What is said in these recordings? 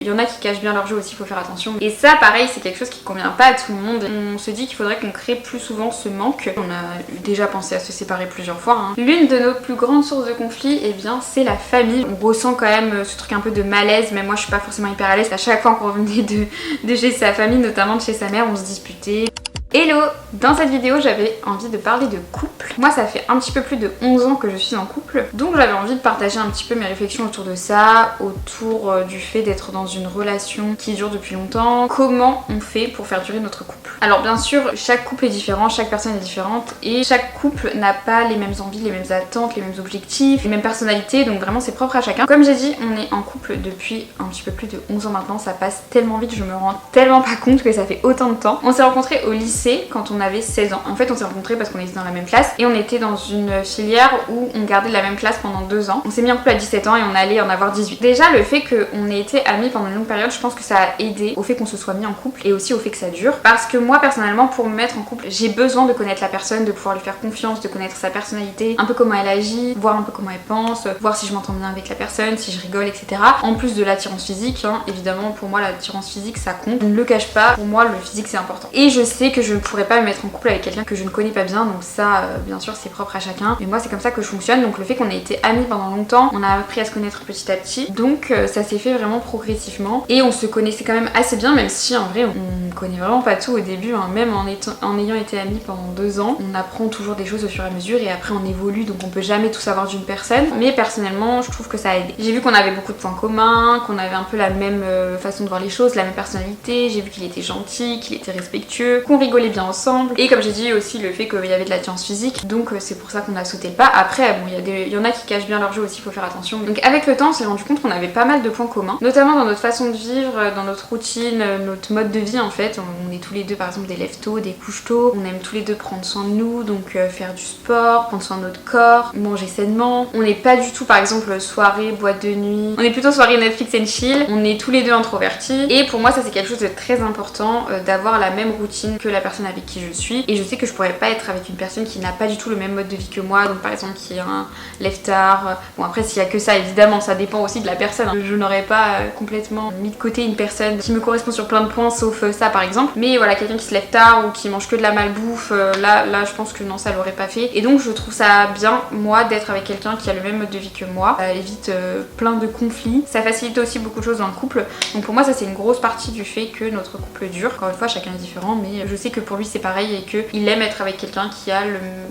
Il y en a qui cachent bien leur jeu aussi, il faut faire attention. Et ça, pareil, c'est quelque chose qui convient pas à tout le monde. On se dit qu'il faudrait qu'on crée plus souvent ce manque. On a déjà pensé à se séparer plusieurs fois. L'une de nos plus grandes sources de conflit, eh bien, c'est la famille. On ressent quand même ce truc un peu de malaise, même moi je suis pas forcément hyper à l'aise. À chaque fois qu'on revenait de chez sa famille, notamment de chez sa mère, on se disputait. Hello! Dans cette vidéo, j'avais envie de parler de couple. Moi, ça fait un petit peu plus de 11 ans que je suis en couple, donc j'avais envie de partager un petit peu mes réflexions autour de ça, autour du fait d'être dans une relation qui dure depuis longtemps. Comment on fait pour faire durer notre couple? Alors bien sûr, chaque couple est différent, chaque personne est différente, et chaque couple n'a pas les mêmes envies, les mêmes attentes, les mêmes objectifs, les mêmes personnalités, donc vraiment c'est propre à chacun. Comme j'ai dit, on est en couple depuis un petit peu plus de 11 ans maintenant, ça passe tellement vite, je me rends tellement pas compte que ça fait autant de temps. On s'est rencontrés au lycée quand on avait 16 ans. En fait, on s'est rencontrés parce qu'on était dans la même classe et on était dans une filière où on gardait la même classe pendant 2 ans. On s'est mis en couple à 17 ans et on allait en avoir 18. Déjà, le fait qu'on ait été amis pendant une longue période, je pense que ça a aidé au fait qu'on se soit mis en couple et aussi au fait que ça dure. Parce que moi, personnellement, pour me mettre en couple, j'ai besoin de connaître la personne, de pouvoir lui faire confiance, de connaître sa personnalité, un peu comment elle agit, voir un peu comment elle pense, voir si je m'entends bien avec la personne, si je rigole, etc. En plus de l'attirance physique, évidemment, pour moi, l'attirance physique, ça compte. Je ne le cache pas, pour moi, le physique, c'est important. Et je sais que je ne pourrais pas me mettre en couple avec quelqu'un que je ne connais pas bien, donc ça, bien sûr, c'est propre à chacun. Mais moi, c'est comme ça que je fonctionne. Donc le fait qu'on ait été amis pendant longtemps, on a appris à se connaître petit à petit. Donc ça s'est fait vraiment progressivement. Et on se connaissait quand même assez bien, même si en vrai, on connaît vraiment pas tout au début. Même en ayant été amis pendant 2 ans, on apprend toujours des choses au fur et à mesure et après on évolue, donc on peut jamais tout savoir d'une personne. Mais personnellement, je trouve que ça a aidé. J'ai vu qu'on avait beaucoup de points communs, qu'on avait un peu la même façon de voir les choses, la même personnalité. J'ai vu qu'il était gentil, qu'il était respectueux, qu'on rigolait bien ensemble. Et comme j'ai dit aussi le fait qu'il y avait de l'attirance physique, donc c'est pour ça qu'on a sauté le pas. Après bon, il y en a qui cachent bien leur jeu aussi, il faut faire attention. Donc avec le temps on s'est rendu compte qu'on avait pas mal de points communs, notamment dans notre façon de vivre, dans notre routine, notre mode de vie en fait. On est tous les deux par exemple des lève-tôt, des couche-tôt, on aime tous les deux prendre soin de nous, donc faire du sport, prendre soin de notre corps, manger sainement. On n'est pas du tout par exemple soirée, boîte de nuit, on est plutôt soirée Netflix and chill, on est tous les deux introvertis et pour moi ça c'est quelque chose de très important d'avoir la même routine que la personne avec qui je suis. Et je sais que je pourrais pas être avec une personne qui n'a pas du tout le même mode de vie que moi, donc par exemple qui est un lève-tard. Bon après s'il y a que ça évidemment ça dépend aussi de la personne. Je n'aurais pas complètement mis de côté une personne qui me correspond sur plein de points sauf ça par exemple. Mais voilà, quelqu'un qui se lève tard ou qui mange que de la malbouffe, là je pense que non, ça l'aurait pas fait. Et donc je trouve ça bien moi d'être avec quelqu'un qui a le même mode de vie que moi. Ça évite plein de conflits. Ça facilite aussi beaucoup de choses dans le couple. Donc pour moi ça c'est une grosse partie du fait que notre couple dure. Encore une fois chacun est différent mais je sais que pour lui c'est pareil et qu'il aime être avec quelqu'un qui a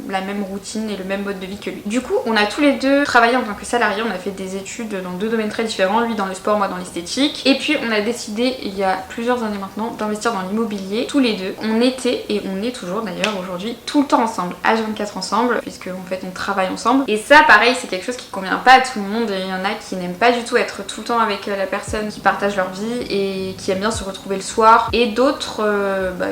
la même routine et le même mode de vie que lui. Du coup, on a tous les deux travaillé en tant que salariés, on a fait des études dans 2 domaines très différents, lui dans le sport, moi dans l'esthétique. Et puis on a décidé il y a plusieurs années maintenant d'investir dans l'immobilier, tous les deux. On était, et on est toujours d'ailleurs aujourd'hui, tout le temps ensemble, H24 ensemble, puisque en fait on travaille ensemble. Et ça pareil, c'est quelque chose qui convient pas à tout le monde, et il y en a qui n'aiment pas du tout être tout le temps avec la personne qui partage leur vie et qui aiment bien se retrouver le soir, et d'autres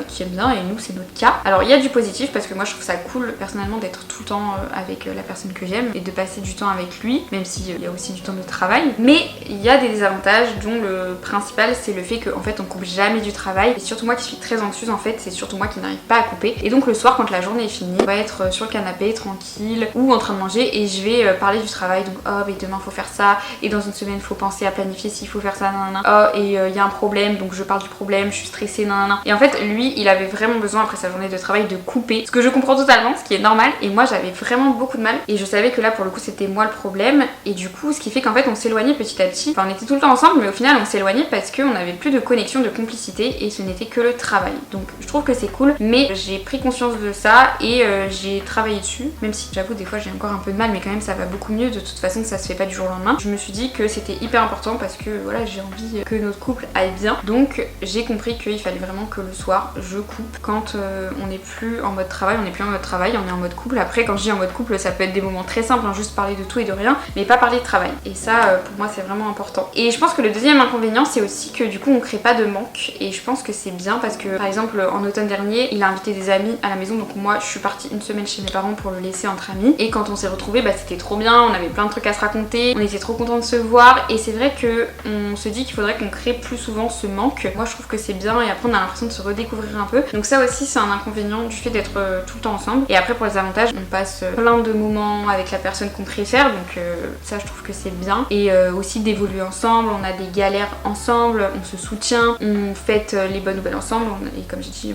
qui aiment bien, et nous c'est notre cas. Alors il y a du positif parce que moi je trouve ça cool personnellement d'être tout le temps avec la personne que j'aime et de passer du temps avec lui, même s'il y a aussi du temps de travail. Mais il y a des désavantages dont le principal c'est le fait qu'en fait on coupe jamais du travail. Et surtout moi qui suis très anxieuse en fait, c'est surtout moi qui n'arrive pas à couper. Et donc le soir quand la journée est finie, on va être sur le canapé tranquille ou en train de manger et je vais parler du travail. Donc oh mais demain faut faire ça et dans une semaine faut penser à planifier s'il faut faire ça, nanana. Oh et il y a un problème donc je parle du problème, je suis stressée, nanana. Et en fait lui il avait vraiment besoin après sa journée de travail de couper, ce que je comprends totalement, ce qui est normal, et moi j'avais vraiment beaucoup de mal et je savais que là pour le coup c'était moi le problème, et du coup ce qui fait qu'en fait on s'éloignait petit à petit. Enfin on était tout le temps ensemble mais au final on s'éloignait parce qu'on n'avait plus de connexion, de complicité, et ce n'était que le travail. Donc je trouve que c'est cool, mais j'ai pris conscience de ça et j'ai travaillé dessus, même si j'avoue des fois j'ai encore un peu de mal, mais quand même ça va beaucoup mieux. De toute façon ça se fait pas du jour au lendemain. Je me suis dit que c'était hyper important parce que voilà, j'ai envie que notre couple aille bien, donc j'ai compris qu'il fallait vraiment que le soir je coupe quand on n'est plus en mode travail, on n'est plus en mode travail, on est en mode couple. Après quand je dis en mode couple ça peut être des moments très simples, juste parler de tout et de rien, mais pas parler de travail, et ça pour moi c'est vraiment important. Et je pense que le deuxième inconvénient c'est aussi que du coup on crée pas de manque, et je pense que c'est bien parce que par exemple en automne dernier il a invité des amis à la maison, donc moi je suis partie une semaine chez mes parents pour le laisser entre amis, et quand on s'est retrouvés c'était trop bien, on avait plein de trucs à se raconter, on était trop contents de se voir, et c'est vrai que on se dit qu'il faudrait qu'on crée plus souvent ce manque. Moi je trouve que c'est bien et après on a l'impression de se redécouvrir un peu, donc ça aussi c'est un inconvénient du fait d'être tout le temps ensemble. Et après pour les avantages, on passe plein de moments avec la personne qu'on préfère, donc ça je trouve que c'est bien. Et aussi d'évoluer ensemble, on a des galères ensemble, on se soutient, on fête les bonnes nouvelles ensemble, et comme j'ai dit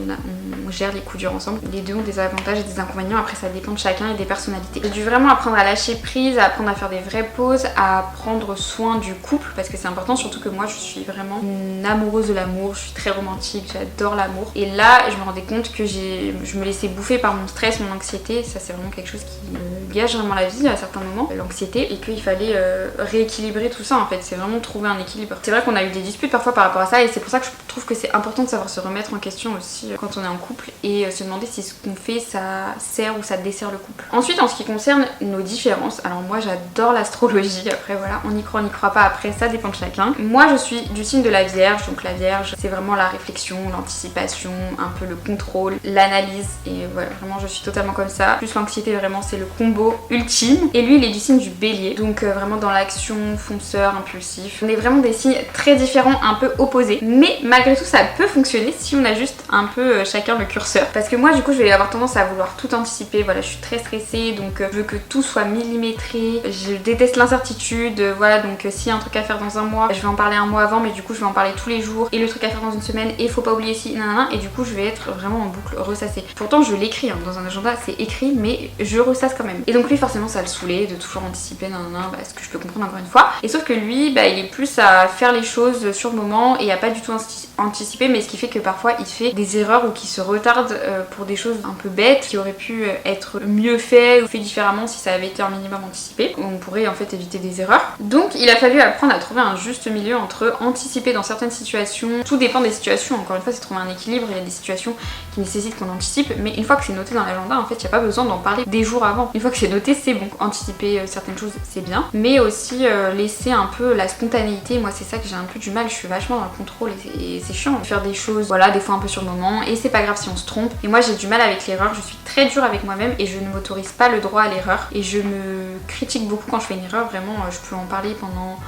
on gère les coups durs ensemble. Les deux ont des avantages et des inconvénients, après ça dépend de chacun et des personnalités. J'ai dû vraiment apprendre à lâcher prise, à apprendre à faire des vraies pauses, à prendre soin du couple parce que c'est important, surtout que moi je suis vraiment une amoureuse de l'amour, je suis très romantique, j'adore l'amour. Et là je me rendais compte que je me laissais bouffer par mon stress, mon anxiété, ça c'est vraiment quelque chose qui me gâche vraiment la vie à certains moments, l'anxiété, et qu'il fallait rééquilibrer tout ça en fait, c'est vraiment trouver un équilibre. C'est vrai qu'on a eu des disputes parfois par rapport à ça et c'est pour ça que je trouve que c'est important de savoir se remettre en question aussi quand on est en couple et se demander si ce qu'on fait ça sert ou ça dessert le couple. Ensuite en ce qui concerne nos différences, alors moi j'adore l'astrologie, après voilà, on y croit pas, après ça dépend de chacun. Moi je suis du signe de la Vierge, donc la Vierge c'est vraiment la réflexion, l'anticipation, un peu le contrôle, l'analyse, et voilà, vraiment je suis totalement comme ça. Plus l'anxiété vraiment c'est le combo ultime. Et lui il est du signe du Bélier, donc vraiment dans l'action, fonceur, impulsif. On est vraiment des signes très différents, un peu opposés, mais malgré tout ça peut fonctionner si on ajuste un peu chacun le curseur. Parce que moi du coup je vais avoir tendance à vouloir tout anticiper, voilà je suis très stressée, donc je veux que tout soit millimétré, je déteste l'incertitude, voilà, donc s'il y a un truc à faire dans un mois, je vais en parler un mois avant, mais du coup je vais en parler tous les jours, et le truc à faire dans une semaine, et faut pas oublier si, nanana, et du coup je vais être vraiment en boucle ressassée. Pourtant je l'écris dans un agenda, c'est écrit, mais je ressasse quand même. Et donc lui forcément ça le saoulait de toujours anticiper, nanana, ce que je peux comprendre encore une fois. Et sauf que lui, il est plus à faire les choses sur le moment et à pas du tout anticiper, mais ce qui fait que parfois il fait des erreurs ou qu'il se retarde pour des choses un peu bêtes qui auraient pu être mieux fait ou fait différemment si ça avait été un minimum anticipé. On pourrait en fait éviter des erreurs. Donc il a fallu apprendre à trouver un juste milieu entre anticiper dans certaines situations, tout dépend des situations, encore une fois c'est trouver un équilibre, il y a des situations qui nécessitent qu'on anticipe, mais une fois que c'est noté dans l'agenda en fait il n'y a pas besoin d'en parler des jours avant. Une fois que c'est noté c'est bon, anticiper certaines choses c'est bien, mais aussi laisser un peu la spontanéité. Moi c'est ça que j'ai un peu du mal, je suis vachement dans le contrôle et c'est chiant de faire des choses, voilà, des fois un peu sur le moment, et c'est pas grave si on se trompe. Et moi j'ai du mal avec l'erreur, je suis très dure avec moi-même et je ne m'autorise pas le droit à l'erreur, et je me critique beaucoup quand je fais une erreur, vraiment je peux en parler pendant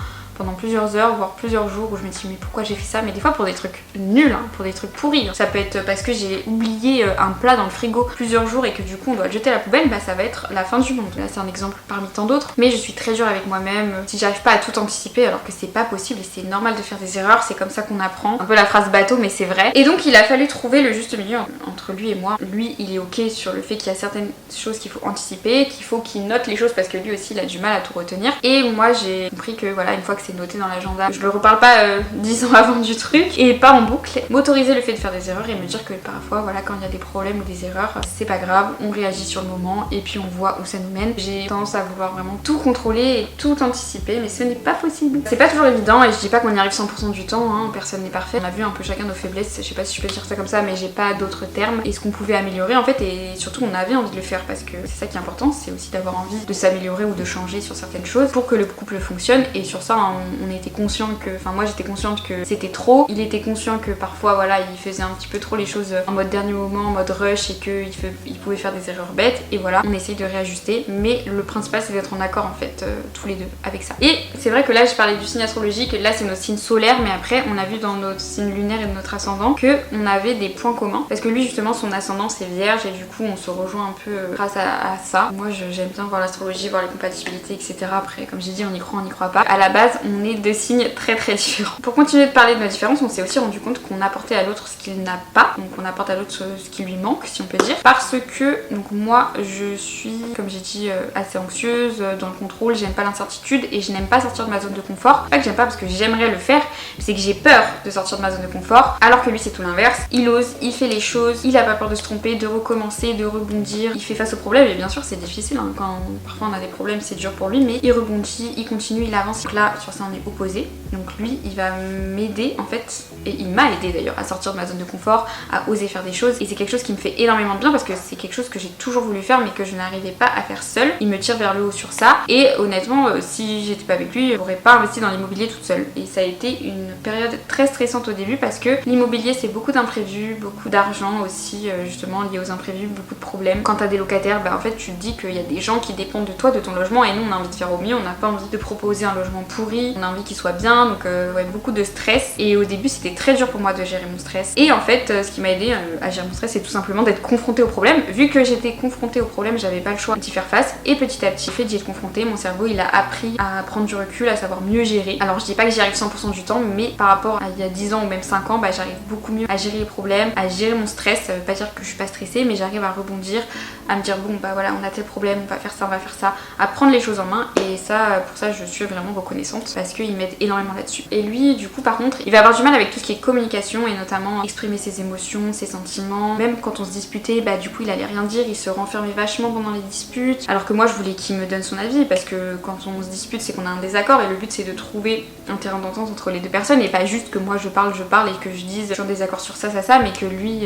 plusieurs heures, voire plusieurs jours, où je me dis mais pourquoi j'ai fait ça, mais des fois pour des trucs nuls, hein, pour des trucs pourris. Ça peut être parce que j'ai oublié un plat dans le frigo plusieurs jours et que du coup on doit le jeter à la poubelle, ça va être la fin du monde. Là c'est un exemple parmi tant d'autres, mais je suis très dure avec moi-même. Si j'arrive pas à tout anticiper, alors que c'est pas possible et c'est normal de faire des erreurs, c'est comme ça qu'on apprend. Un peu la phrase bateau mais c'est vrai. Et donc il a fallu trouver le juste milieu entre lui et moi. Lui il est ok sur le fait qu'il y a certaines choses qu'il faut anticiper, qu'il faut qu'il note les choses parce que lui aussi il a du mal à tout retenir. Et moi j'ai compris que voilà, une fois que c'est noté dans l'agenda, je le reparle pas 10 ans avant du truc et pas en boucle. M'autoriser le fait de faire des erreurs et me dire que parfois voilà, quand il y a des problèmes ou des erreurs, c'est pas grave, on réagit sur le moment et puis on voit où ça nous mène. J'ai tendance à vouloir vraiment tout contrôler et tout anticiper, mais ce n'est pas possible. C'est pas toujours évident et je dis pas qu'on y arrive 100% du temps, hein, personne n'est parfait. On a vu un peu chacun nos faiblesses, je sais pas si je peux dire ça comme ça, mais j'ai pas d'autres termes, et ce qu'on pouvait améliorer en fait, et surtout on avait envie de le faire parce que c'est ça qui est important, c'est aussi d'avoir envie de s'améliorer ou de changer sur certaines choses pour que le couple fonctionne. Et sur ça on était conscient que, enfin moi j'étais consciente que c'était trop, il était conscient que parfois voilà il faisait un petit peu trop les choses en mode dernier moment, en mode rush, et qu'il pouvait faire des erreurs bêtes, et voilà, on essaye de réajuster, mais le principal c'est d'être en accord en fait tous les deux avec ça. Et c'est vrai que là je parlais du signe astrologique, là c'est notre signe solaire, mais après on a vu dans notre signe lunaire et notre ascendant que on avait des points communs, parce que lui justement son ascendant c'est Vierge et du coup on se rejoint un peu grâce à ça. Moi j'aime bien voir l'astrologie, voir les compatibilités, etc. Après comme j'ai dit on y croit pas. À la base on est deux signes très différents. Pour continuer de parler de nos différences, on s'est aussi rendu compte qu'on apportait à l'autre ce qu'il n'a pas, donc on apporte à l'autre ce qui lui manque si on peut dire, parce que donc moi je suis comme j'ai dit assez anxieuse, dans le contrôle, j'aime pas l'incertitude et je n'aime pas sortir de ma zone de confort. Pas que j'aime pas parce que j'aimerais le faire, c'est que j'ai peur de sortir de ma zone de confort, alors que lui c'est tout l'inverse. Il ose, il fait les choses, il a pas peur de se tromper, de recommencer, de rebondir, il fait face aux problèmes, et bien sûr c'est difficile, hein, quand parfois on a des problèmes c'est dur pour lui, mais il rebondit, il continue, il avance. Donc là sur ça on est opposés, donc lui il va m'aider en fait, et il m'a aidé d'ailleurs à sortir de ma zone de confort, à oser faire des choses, et c'est quelque chose qui me fait énormément de bien parce que c'est quelque chose que j'ai toujours voulu faire mais que je n'arrivais pas à faire seule. Il me tire vers le haut sur ça, et honnêtement si j'étais pas avec lui je n'aurais pas investi dans l'immobilier toute seule, et ça a été une période très stressante au début parce que l'immobilier c'est beaucoup d'imprévus, beaucoup d'argent aussi justement lié aux imprévus, beaucoup de problèmes. Quand t'as des locataires, en fait tu te dis qu'il y a des gens qui dépendent de toi, de ton logement, et nous on a envie de faire au mieux, on n'a pas envie de proposer un logement pourri mari, on a envie qu'il soit bien, donc ouais, beaucoup de stress. Et au début c'était très dur pour moi de gérer mon stress. Et en fait ce qui m'a aidé à gérer mon stress, c'est tout simplement d'être confrontée au problème. Vu que j'étais confrontée au problème, j'avais pas le choix d'y faire face. Et petit à petit, fait d'y être confrontée, mon cerveau il a appris à prendre du recul, à savoir mieux gérer. Alors je dis pas que j'y arrive 100% du temps, mais par rapport à il y a 10 ans ou même 5 ans, bah, j'arrive beaucoup mieux à gérer les problèmes, à gérer mon stress. Ça veut pas dire que je suis pas stressée, mais j'arrive à rebondir, à me dire bon bah voilà, on a tel problème, on va faire ça, on va faire ça, à prendre les choses en main. Et ça, pour ça, je suis vraiment reconnaissante parce qu'il m'aide énormément là-dessus. Et lui, du coup, par contre, il va avoir du mal avec tout ce qui est communication et notamment exprimer ses émotions, ses sentiments. Même quand on se disputait, bah du coup, il allait rien dire, il se renfermait vachement pendant les disputes. Alors que moi, je voulais qu'il me donne son avis parce que quand on se dispute, c'est qu'on a un désaccord et le but c'est de trouver un terrain d'entente entre les deux personnes et pas juste que moi je parle et que je dise je suis en désaccord sur ça, mais que lui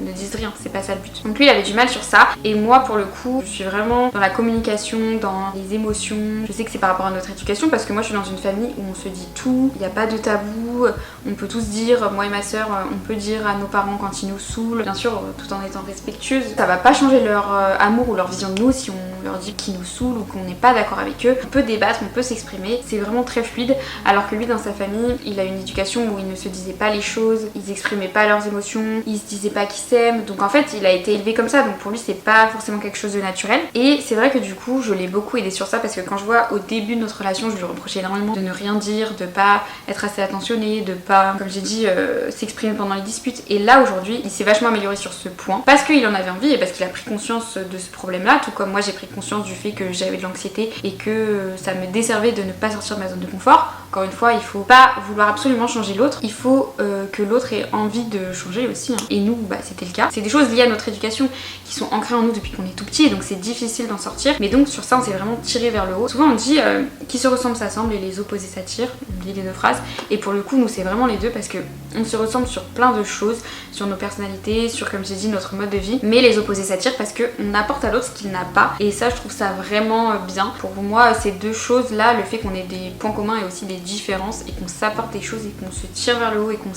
ne dise rien. C'est pas ça le but. Donc lui, il avait du mal sur ça et moi, pour le coup, je suis vraiment dans la communication, dans les émotions. Je sais que c'est par rapport à notre éducation parce que moi, je suis dans une famille où on se dit tout, il n'y a pas de tabou, on peut tous dire, moi et ma soeur, on peut dire à nos parents quand ils nous saoulent, bien sûr, tout en étant respectueuse. Ça va pas changer leur amour ou leur vision de nous si on leur dit qu'ils nous saoulent ou qu'on n'est pas d'accord avec eux. On peut débattre, on peut s'exprimer, c'est vraiment très fluide. Alors que lui, dans sa famille, il a une éducation où il ne se disait pas les choses, ils exprimaient pas leurs émotions, ils se disaient pas qu'ils s'aiment. Donc en fait, il a été élevé comme ça, donc pour lui, c'est pas forcément quelque chose de naturel. Et c'est vrai que du coup, je l'ai beaucoup aidé sur ça parce que quand je vois au début de notre relation, je lui reprochais énormément de ne rien dire, de pas être assez attentionné, de pas, comme j'ai dit, s'exprimer pendant les disputes. Et là, aujourd'hui, il s'est vachement amélioré sur ce point parce qu'il en avait envie et parce qu'il a pris conscience de ce problème-là, tout comme moi, j'ai pris conscience du fait que j'avais de l'anxiété et que ça me desservait de ne pas sortir de ma zone de confort. Encore une fois, il faut pas vouloir absolument changer l'autre, il faut que l'autre ait envie de changer aussi. Hein. Et nous, bah, c'était le cas. C'est des choses liées à notre éducation qui sont ancrées en nous depuis qu'on est tout petit, et donc c'est difficile d'en sortir. Mais donc sur ça, on s'est vraiment tiré vers le haut. Souvent on dit qui se ressemble s'assemble et les opposés s'attirent. On dit les deux phrases. Et pour le coup, nous c'est vraiment les deux parce que on se ressemble sur plein de choses, sur nos personnalités, sur, comme j'ai dit, notre mode de vie. Mais les opposés s'attirent parce qu'on apporte à l'autre ce qu'il n'a pas. Et ça, je trouve ça vraiment bien. Pour moi, ces deux choses-là, le fait qu'on ait des points communs et aussi des différences et qu'on s'apporte des choses et qu'on se tire vers le haut et qu'on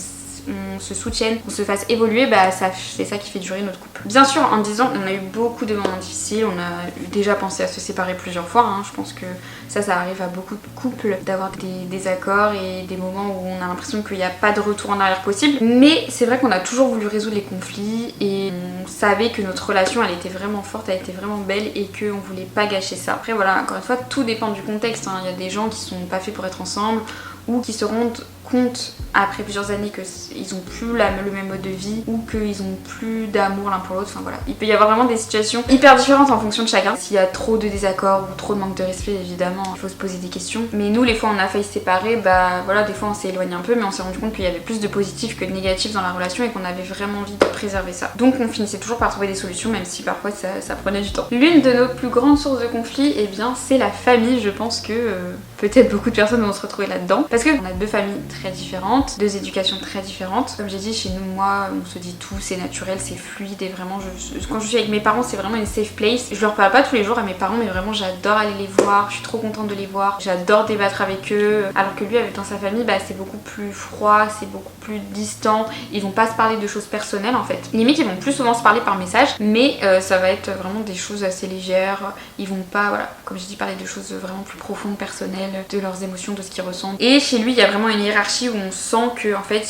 se soutienne, qu'on se fasse évoluer, bah c'est ça qui fait durer notre couple. Bien sûr, en 10 ans, on a eu beaucoup de moments difficiles, on a déjà pensé à se séparer plusieurs fois, hein. Je pense que ça arrive à beaucoup de couples d'avoir des désaccords et des moments où on a l'impression qu'il n'y a pas de retour en arrière possible. Mais c'est vrai qu'on a toujours voulu résoudre les conflits et on savait que notre relation, elle était vraiment forte, elle était vraiment belle et qu'on voulait pas gâcher ça. Après voilà, encore une fois, tout dépend du contexte, hein. Il y a des gens qui sont pas faits pour être ensemble ou qui se rendent compte après plusieurs années qu'ils ont plus le même mode de vie ou qu'ils ont plus d'amour l'un pour l'autre. Enfin voilà, il peut y avoir vraiment des situations hyper différentes en fonction de chacun. S'il y a trop de désaccords ou trop de manque de respect, évidemment, il faut se poser des questions. Mais nous, les fois où on a failli se séparer, bah voilà, des fois on s'est éloigné un peu, mais on s'est rendu compte qu'il y avait plus de positifs que de négatifs dans la relation et qu'on avait vraiment envie de préserver ça. Donc on finissait toujours par trouver des solutions, même si parfois ça prenait du temps. L'une de nos plus grandes sources de conflits, eh bien, c'est la famille. Je pense que peut-être beaucoup de personnes vont se retrouver là-dedans parce qu'on a deux familles très différentes, deux éducations très différentes. Comme j'ai dit, chez nous, moi, on se dit tout, c'est naturel, c'est fluide et vraiment, quand je suis avec mes parents, c'est vraiment une safe place. Je leur parle pas tous les jours à mes parents, mais vraiment, j'adore aller les voir, je suis trop contente de les voir, j'adore débattre avec eux. Alors que lui, avec dans sa famille, bah, c'est beaucoup plus froid, c'est beaucoup plus distant. Ils vont pas se parler de choses personnelles en fait. Limite, ils vont plus souvent se parler par message, mais ça va être vraiment des choses assez légères. Ils vont pas, voilà, comme j'ai dit, parler de choses vraiment plus profondes, personnelles, de leurs émotions, de ce qu'ils ressentent. Et chez lui, il y a vraiment une hiérarchie où on sent que en fait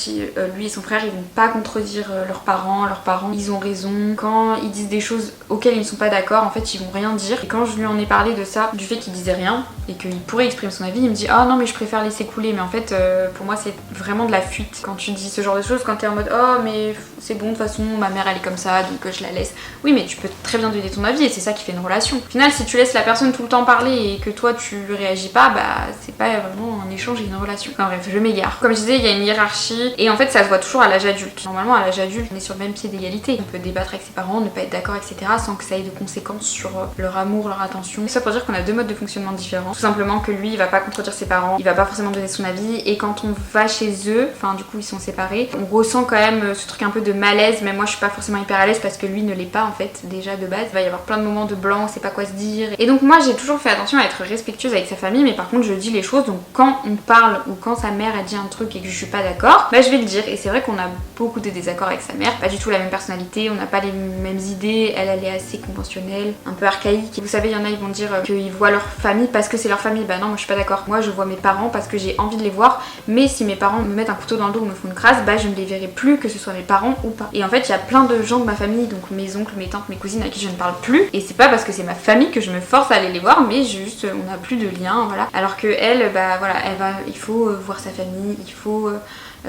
lui et son frère, ils vont pas contredire leurs parents ils ont raison. Quand ils disent des choses auxquelles ils ne sont pas d'accord, en fait ils vont rien dire. Et quand je lui en ai parlé de ça, du fait qu'il disait rien et qu'il pourrait exprimer son avis, il me dit ah non mais je préfère laisser couler. Mais en fait pour moi c'est vraiment de la fuite quand tu dis ce genre de choses, quand t'es en mode oh mais c'est bon de toute façon ma mère elle est comme ça donc je la laisse. Oui mais tu peux très bien donner ton avis et c'est ça qui fait une relation. Au final si tu laisses la personne tout le temps parler et que toi tu réagis pas, bah c'est pas vraiment un échange et une relation. Enfin bref, je m'égare. Comme je disais, il y a une hiérarchie et en fait ça se voit toujours à l'âge adulte. Normalement à l'âge adulte on est sur le même pied d'égalité. On peut débattre avec ses parents, ne pas être d'accord, etc. sans que ça ait de conséquences sur leur amour, leur attention. Ça pour dire qu'on a deux modes de fonctionnement différents. Tout simplement que lui il va pas contredire ses parents, il va pas forcément donner son avis et quand on va chez eux, enfin du coup ils sont séparés, on ressent quand même ce truc un peu de malaise. Même moi je suis pas forcément hyper à l'aise parce que lui ne l'est pas en fait déjà de base. Il va y avoir plein de moments de blanc, on sait pas quoi se dire. Et donc moi j'ai toujours fait attention à être respectueuse avec sa famille, mais par contre je dis les choses. Donc quand on parle ou quand sa mère a dit un truc et que je suis pas d'accord, bah je vais le dire. Et c'est vrai qu'on a beaucoup de désaccords avec sa mère, pas du tout la même personnalité, on n'a pas les mêmes idées, elle est assez conventionnelle, un peu archaïque. Et vous savez, il y en a ils vont dire qu'ils voient leur famille parce que c'est leur famille. Bah non, moi je suis pas d'accord. Moi je vois mes parents parce que j'ai envie de les voir, mais si mes parents me mettent un couteau dans le dos ou me font une crasse, bah je ne les verrai plus, que ce soit mes parents ou pas. Et en fait il y a plein de gens de ma famille, donc mes oncles, mes tantes, mes cousines à qui je ne parle plus, et c'est pas parce que c'est ma famille que je me force à aller les voir, mais juste on n'a plus de lien, voilà. Alors que elle, bah voilà, il faut voir sa famille, il faut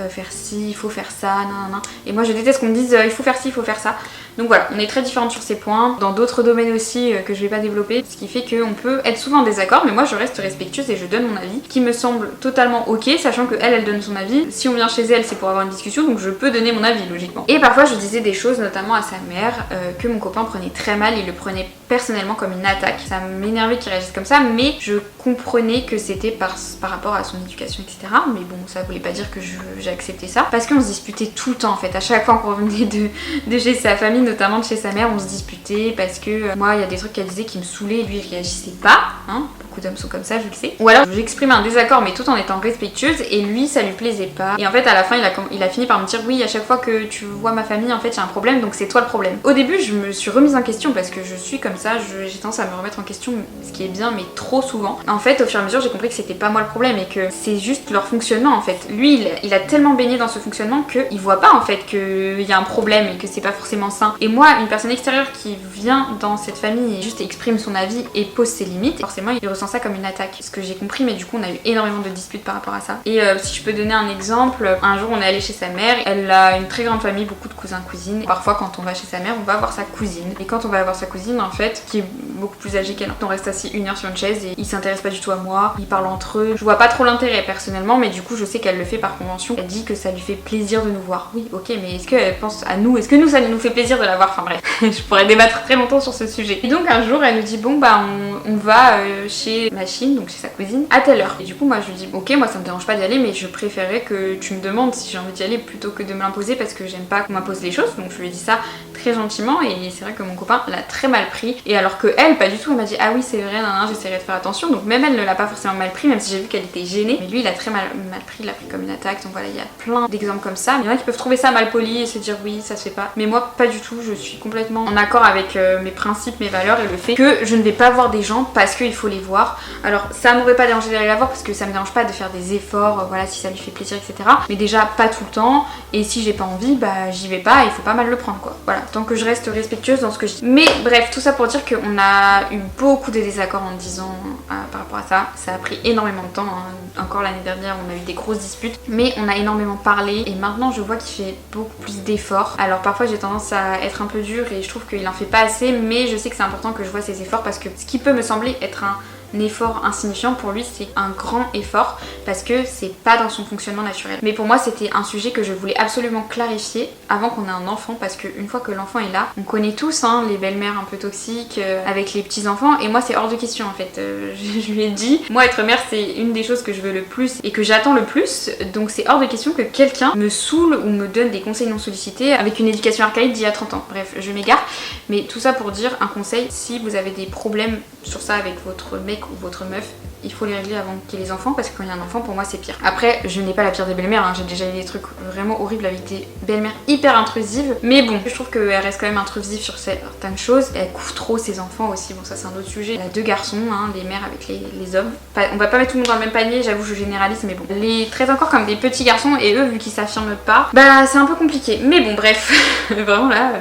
faire ci, il faut faire ça, nanana. Et moi je déteste qu'on me dise il faut faire ci, il faut faire ça. Donc voilà, on est très différentes sur ces points. Dans d'autres domaines aussi que je vais pas développer, ce qui fait qu'on peut être souvent en désaccord, mais moi je reste respectueuse et je donne mon avis, qui me semble totalement ok, sachant que elle donne son avis. Si on vient chez elle, c'est pour avoir une discussion, donc je peux donner mon avis logiquement. Et parfois je disais des choses, notamment à sa mère, que mon copain prenait très mal, il le prenait personnellement comme une attaque. Ça m'énervait qu'il réagisse comme ça, mais je comprenais que c'était par rapport à son éducation, etc. Mais bon, ça voulait pas dire que j'ai accepté ça, parce qu'on se disputait tout le temps en fait. À chaque fois qu'on revenait de chez sa famille, notamment de chez sa mère, on se disputait parce que moi il y a des trucs qu'elle disait qui me saoulaient et lui il réagissait pas, hein. Beaucoup d'hommes sont comme ça, je le sais. Ou alors j'exprime un désaccord mais tout en étant respectueuse et lui ça lui plaisait pas. Et en fait à la fin il a fini par me dire oui, à chaque fois que tu vois ma famille en fait il y a un problème, donc c'est toi le problème. Au début je me suis remise en question parce que je suis comme ça, j'ai tendance à me remettre en question, ce qui est bien mais trop souvent. En fait au fur et à mesure j'ai compris que c'était pas moi le problème et que c'est juste leur fonctionnement en fait. Lui il a tellement baigné dans ce fonctionnement qu'il voit pas en fait qu'il y a un problème et que c'est pas forcément sain. Et moi une personne extérieure qui vient dans cette famille et juste exprime son avis et pose ses limites, forcément il ressent ça comme une attaque. Ce que j'ai compris, mais du coup on a eu énormément de disputes par rapport à ça. Et si je peux donner un exemple, un jour on est allé chez sa mère, elle a une très grande famille, beaucoup de cousins cousines. Parfois quand on va chez sa mère on va voir sa cousine, et quand on va voir sa cousine en fait, qui est beaucoup plus âgée qu'elle, on reste assis 1 heure sur une chaise et ils s'intéressent pas du tout à moi, ils parlent entre eux. Je vois pas trop l'intérêt personnellement, mais du coup je sais qu'elle le fait par convention. Elle dit que ça lui fait plaisir de nous voir. Oui ok, mais est-ce qu'elle pense à nous? Est-ce que nous ça nous fait plaisir de la voir? Enfin bref, je pourrais débattre très longtemps sur ce sujet. Et donc un jour elle nous dit bon bah on va chez Machine, donc c'est sa cousine, à telle heure. Et du coup moi je lui dis ok, moi ça me dérange pas d'y aller, mais je préférais que tu me demandes si j'ai envie d'y aller plutôt que de me l'imposer, parce que j'aime pas qu'on m'impose les choses. Donc je lui ai dit ça très gentiment, et c'est vrai que mon copain l'a très mal pris, et alors que elle pas du tout, elle m'a dit ah oui c'est vrai, j'essaierai de faire attention. Donc même elle ne l'a pas forcément mal pris, même si j'ai vu qu'elle était gênée, mais lui il a très mal pris, il l'a pris comme une attaque. Donc voilà, il y a plein d'exemples comme ça. Il y en a qui peuvent trouver ça mal poli et se dire oui ça se fait pas, mais moi pas du tout. Je suis complètement en accord avec mes principes, mes valeurs, et le fait que je ne vais pas voir des gens parce qu'il faut les voir. Alors ça m'aurait pas dérangé d'aller la voir parce que ça me dérange pas de faire des efforts, voilà, si ça lui fait plaisir, etc. Mais déjà pas tout le temps, et si j'ai pas envie, bah j'y vais pas, il faut pas mal le prendre quoi. Voilà, tant que je reste respectueuse dans ce que je dis. Mais bref, tout ça pour dire qu'on a eu beaucoup de désaccords en 10 ans par rapport à ça. Ça a pris énormément de temps, hein. Encore l'année dernière on a eu des grosses disputes, mais on a énormément parlé, et maintenant je vois qu'il fait beaucoup plus d'efforts. Alors parfois j'ai tendance à être un peu dure et je trouve qu'il en fait pas assez, mais je sais que c'est important que je vois ses efforts, parce que ce qui peut me sembler être un effort insignifiant, pour lui c'est un grand effort parce que c'est pas dans son fonctionnement naturel. Mais pour moi c'était un sujet que je voulais absolument clarifier avant qu'on ait un enfant, parce qu'une fois que l'enfant est là, on connaît tous hein, les belles-mères un peu toxiques avec les petits enfants, et moi c'est hors de question en fait. Je lui ai dit, moi être mère c'est une des choses que je veux le plus et que j'attends le plus, donc c'est hors de question que quelqu'un me saoule ou me donne des conseils non sollicités avec une éducation archaïque d'il y a 30 ans. Bref, je m'égare, mais tout ça pour dire un conseil: si vous avez des problèmes sur ça avec votre mec ou votre meuf, il faut les régler avant qu'il y ait les enfants, parce que quand il y a un enfant, pour moi c'est pire. Après, je n'ai pas la pire des belles-mères, hein. J'ai déjà eu des trucs vraiment horribles avec des belles-mères hyper intrusives, mais bon, je trouve qu'elle reste quand même intrusive sur certaines choses. Elle couvre trop ses enfants aussi, bon ça c'est un autre sujet. Elle a 2 garçons, hein, les mères avec les hommes. On va pas mettre tout le monde dans le même panier, j'avoue je généralise, mais bon. Elle les traite encore comme des petits garçons, et eux vu qu'ils s'affirment pas, bah c'est un peu compliqué. Mais bon bref, vraiment là,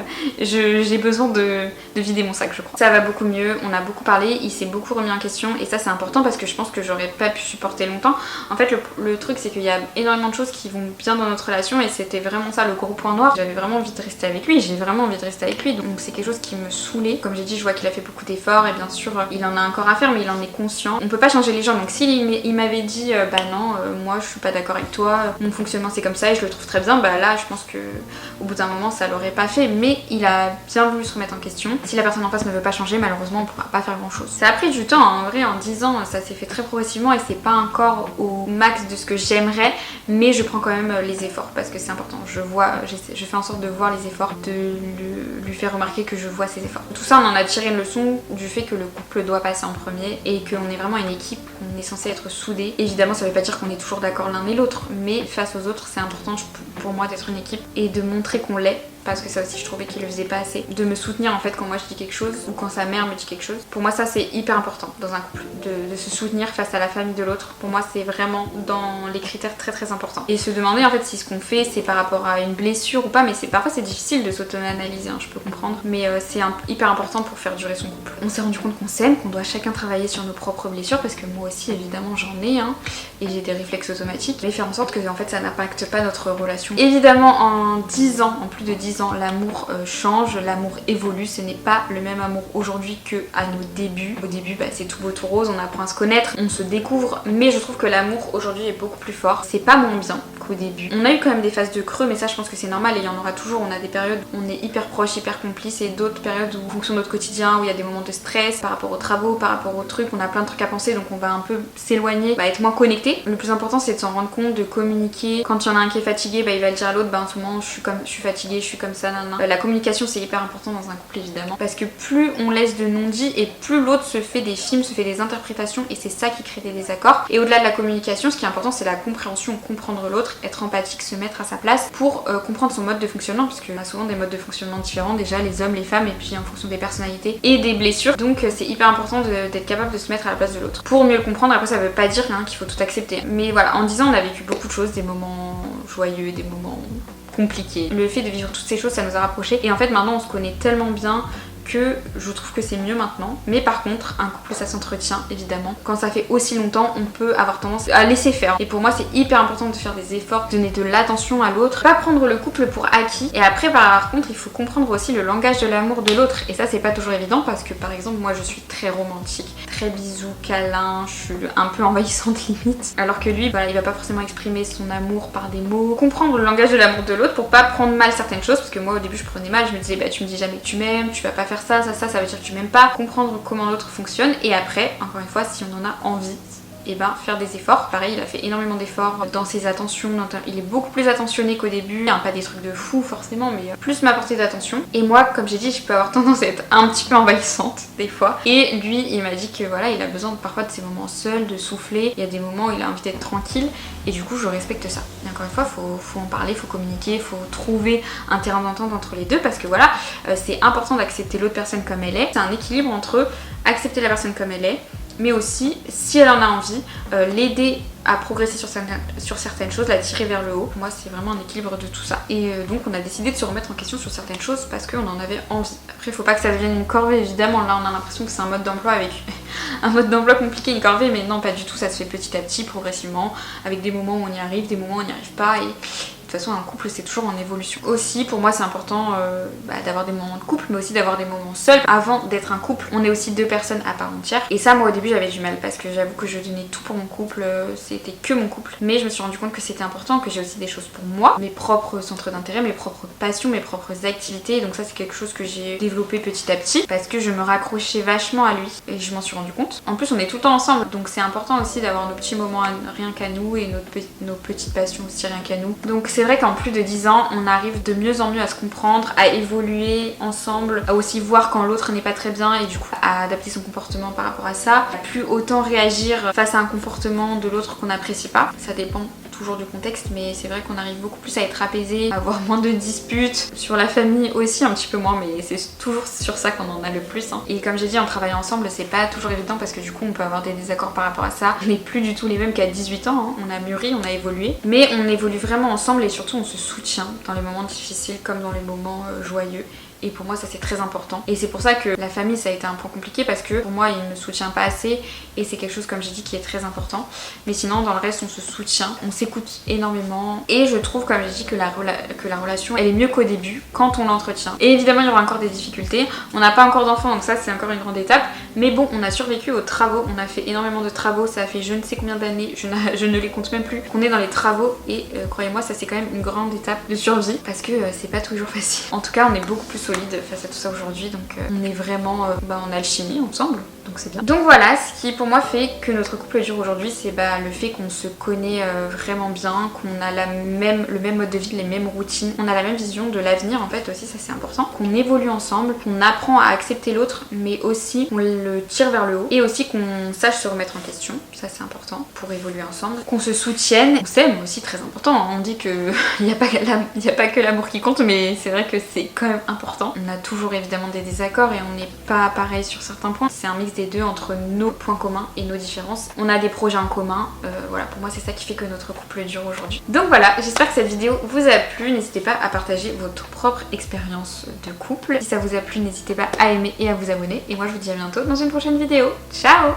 j'ai besoin de vider mon sac je crois. Ça va beaucoup mieux, on a beaucoup parlé, il s'est beaucoup remis en question, et ça c'est important parce que je pense que j'aurais pas pu supporter longtemps. En fait le truc c'est qu'il y a énormément de choses qui vont bien dans notre relation, et c'était vraiment ça le gros point noir. J'avais vraiment envie de rester avec lui, j'ai vraiment envie de rester avec lui, donc c'est quelque chose qui me saoulait. Comme j'ai dit, je vois qu'il a fait beaucoup d'efforts, et bien sûr il en a encore à faire, mais il en est conscient. On peut pas changer les gens, donc s'il m'avait dit bah non, moi je suis pas d'accord avec toi, mon fonctionnement c'est comme ça et je le trouve très bien, bah là je pense que au bout d'un moment ça l'aurait pas fait, mais il a bien voulu se remettre en question. Si la personne en face ne veut pas changer, malheureusement on pourra pas faire grand chose. Ça a pris du temps, hein. En vrai en 10 ans ça s'est fait très progressivement, et c'est pas encore au max de ce que j'aimerais, mais je prends quand même les efforts parce que c'est important. Je fais en sorte de voir les efforts, de lui faire remarquer que je vois ses efforts. Tout ça on en a tiré une leçon du fait que le couple doit passer en premier, et qu'on est vraiment une équipe, on est censé être soudés. Évidemment ça veut pas dire qu'on est toujours d'accord l'un et l'autre, mais face aux autres c'est important pour moi d'être une équipe et de montrer qu'on l'est. Parce que ça aussi je trouvais qu'il le faisait pas assez. De me soutenir en fait quand moi je dis quelque chose ou quand sa mère me dit quelque chose. Pour moi ça c'est hyper important dans un couple. De se soutenir face à la famille de l'autre. Pour moi c'est vraiment dans les critères très très importants. Et se demander en fait si ce qu'on fait c'est par rapport à une blessure ou pas. Mais parfois c'est difficile de s'auto-analyser, hein, je peux comprendre. Mais c'est hyper important pour faire durer son couple. On s'est rendu compte qu'on s'aime, qu'on doit chacun travailler sur nos propres blessures. Parce que moi aussi évidemment j'en ai, hein, et j'ai des réflexes automatiques. Mais faire en sorte que en fait ça n'impacte pas notre relation. Évidemment en 10 ans, en plus de 10 ans, l'amour change, l'amour évolue, ce n'est pas le même amour aujourd'hui qu'à nos débuts. Au début c'est tout beau tout rose, on apprend à se connaître, on se découvre, mais je trouve que l'amour aujourd'hui est beaucoup plus fort. C'est pas moins bien qu'au début. On a eu quand même des phases de creux, mais ça je pense que c'est normal et il y en aura toujours. On a des périodes où on est hyper proches, hyper complices, et d'autres périodes où en fonction de notre quotidien, où il y a des moments de stress par rapport aux travaux, par rapport aux trucs, on a plein de trucs à penser, donc on va un peu s'éloigner, être moins connecté. Le plus important c'est de s'en rendre compte, de communiquer. Quand il y en a un qui est fatigué, il va le dire à l'autre, en ce moment je suis fatiguée, je suis comme ça, la communication c'est hyper important dans un couple évidemment, parce que plus on laisse de non-dits et plus l'autre se fait des films, se fait des interprétations, et c'est ça qui crée des désaccords. Et au-delà de la communication, ce qui est important c'est la compréhension, comprendre l'autre, être empathique, se mettre à sa place pour comprendre son mode de fonctionnement, parce qu'on a souvent des modes de fonctionnement différents, déjà les hommes, les femmes, et puis en fonction des personnalités et des blessures. Donc c'est hyper important d'être capable de se mettre à la place de l'autre pour mieux le comprendre. Après ça veut pas dire qu'il faut tout accepter, mais voilà, en 10 ans on a vécu beaucoup de choses, des moments joyeux, des moments compliqué. Le fait de vivre toutes ces choses ça nous a rapprochés, et en fait maintenant on se connaît tellement bien que je trouve que c'est mieux maintenant. Mais par contre un couple ça s'entretient évidemment. Quand ça fait aussi longtemps on peut avoir tendance à laisser faire, et pour moi c'est hyper important de faire des efforts, donner de l'attention à l'autre, pas prendre le couple pour acquis. Et après par contre il faut comprendre aussi le langage de l'amour de l'autre, et ça c'est pas toujours évident, parce que par exemple moi je suis très romantique, très bisous, câlin, je suis un peu envahissante limite, alors que lui il va pas forcément exprimer son amour par des mots. Comprendre le langage de l'amour de l'autre pour pas prendre mal certaines choses, parce que moi au début je prenais mal, je me disais tu me dis jamais que tu m'aimes, tu vas pas faire ça veut dire que tu m'aimes pas. Comprendre comment l'autre fonctionne, et après encore une fois si on en a envie, et faire des efforts. Pareil, il a fait énormément d'efforts dans ses attentions, il est beaucoup plus attentionné qu'au début, pas des trucs de fou forcément, mais plus m'apporter d'attention. Et moi comme j'ai dit je peux avoir tendance à être un petit peu envahissante des fois, et lui il m'a dit que voilà il a besoin parfois de ces moments seuls, de souffler, il y a des moments où il a envie d'être tranquille, et du coup je respecte ça. Et encore une fois faut en parler, faut communiquer, faut trouver un terrain d'entente entre les deux, parce que voilà c'est important d'accepter l'autre personne comme elle est. C'est un équilibre entre accepter la personne comme elle est, mais aussi, si elle en a envie, l'aider à progresser sur certaines choses, la tirer vers le haut. Pour moi c'est vraiment un équilibre de tout ça. Et donc on a décidé de se remettre en question sur certaines choses parce qu'on en avait envie. Après faut pas que ça devienne une corvée évidemment, là on a l'impression que c'est un mode d'emploi avec un mode d'emploi compliqué, une corvée, mais non pas du tout, ça se fait petit à petit, progressivement, avec des moments où on y arrive, des moments où on n'y arrive pas, et de toute façon un couple c'est toujours en évolution. Aussi pour moi c'est important d'avoir des moments de couple, mais aussi d'avoir des moments seuls. Avant d'être un couple on est aussi deux personnes à part entière, et ça moi au début j'avais du mal, parce que j'avoue que je donnais tout pour mon couple, c'était que mon couple, mais je me suis rendu compte que c'était important, que j'ai aussi des choses pour moi, mes propres centres d'intérêt, mes propres passions, mes propres activités, et donc ça c'est quelque chose que j'ai développé petit à petit, parce que je me raccrochais vachement à lui et je m'en suis rendu compte. En plus on est tout le temps ensemble, donc c'est important aussi d'avoir nos petits moments rien qu'à nous, et nos petites passions aussi rien qu'à nous. Donc c'est vrai qu'en plus de 10 ans on arrive de mieux en mieux à se comprendre, à évoluer ensemble, à aussi voir quand l'autre n'est pas très bien, et du coup à adapter son comportement par rapport à ça, à plus autant réagir face à un comportement de l'autre qu'on n'apprécie pas. Ça dépend toujours du contexte, mais c'est vrai qu'on arrive beaucoup plus à être apaisé, à avoir moins de disputes. Sur la famille aussi un petit peu moins, mais c'est toujours sur ça qu'on en a le plus, hein. Et comme j'ai dit, en travaillant ensemble c'est pas toujours évident, parce que du coup on peut avoir des désaccords par rapport à ça. On n'est plus du tout les mêmes qu'à 18 ans, hein. On a mûri, on a évolué, mais on évolue vraiment ensemble, et surtout on se soutient dans les moments difficiles comme dans les moments joyeux. Et pour moi ça c'est très important, et c'est pour ça que la famille ça a été un point compliqué, parce que pour moi il me soutient pas assez, et c'est quelque chose comme j'ai dit qui est très important. Mais sinon dans le reste on se soutient, on s'écoute énormément, et je trouve comme j'ai dit que la relation elle est mieux qu'au début quand on l'entretient. Et évidemment il y aura encore des difficultés, on n'a pas encore d'enfants donc ça c'est encore une grande étape, mais bon on a survécu aux travaux, on a fait énormément de travaux, ça a fait je ne sais combien d'années, je ne les compte même plus qu'on est dans les travaux, et croyez-moi ça c'est quand même une grande étape de survie, parce que c'est pas toujours facile. En tout cas on est beaucoup plus solide face à tout ça aujourd'hui, donc on est vraiment en alchimie ensemble, donc c'est bien. Donc voilà, ce qui pour moi fait que notre couple dure aujourd'hui, c'est le fait qu'on se connaît vraiment bien, qu'on a le même mode de vie, les mêmes routines, on a la même vision de l'avenir en fait aussi, ça c'est important, qu'on évolue ensemble, qu'on apprend à accepter l'autre, mais aussi qu'on le tire vers le haut, et aussi qu'on sache se remettre en question, ça c'est important pour évoluer ensemble, qu'on se soutienne, on s'aime aussi, très important, hein. On dit que il n'y a pas que l'amour qui compte, mais c'est vrai que c'est quand même important. On a toujours évidemment des désaccords et on n'est pas pareil sur certains points, c'est un mix des deux entre nos points communs et nos différences. On a des projets en commun, voilà, pour moi c'est ça qui fait que notre couple dure aujourd'hui. Donc voilà, j'espère que cette vidéo vous a plu, n'hésitez pas à partager votre propre expérience de couple. Si ça vous a plu, n'hésitez pas à aimer et à vous abonner, et moi je vous dis à bientôt dans une prochaine vidéo. Ciao!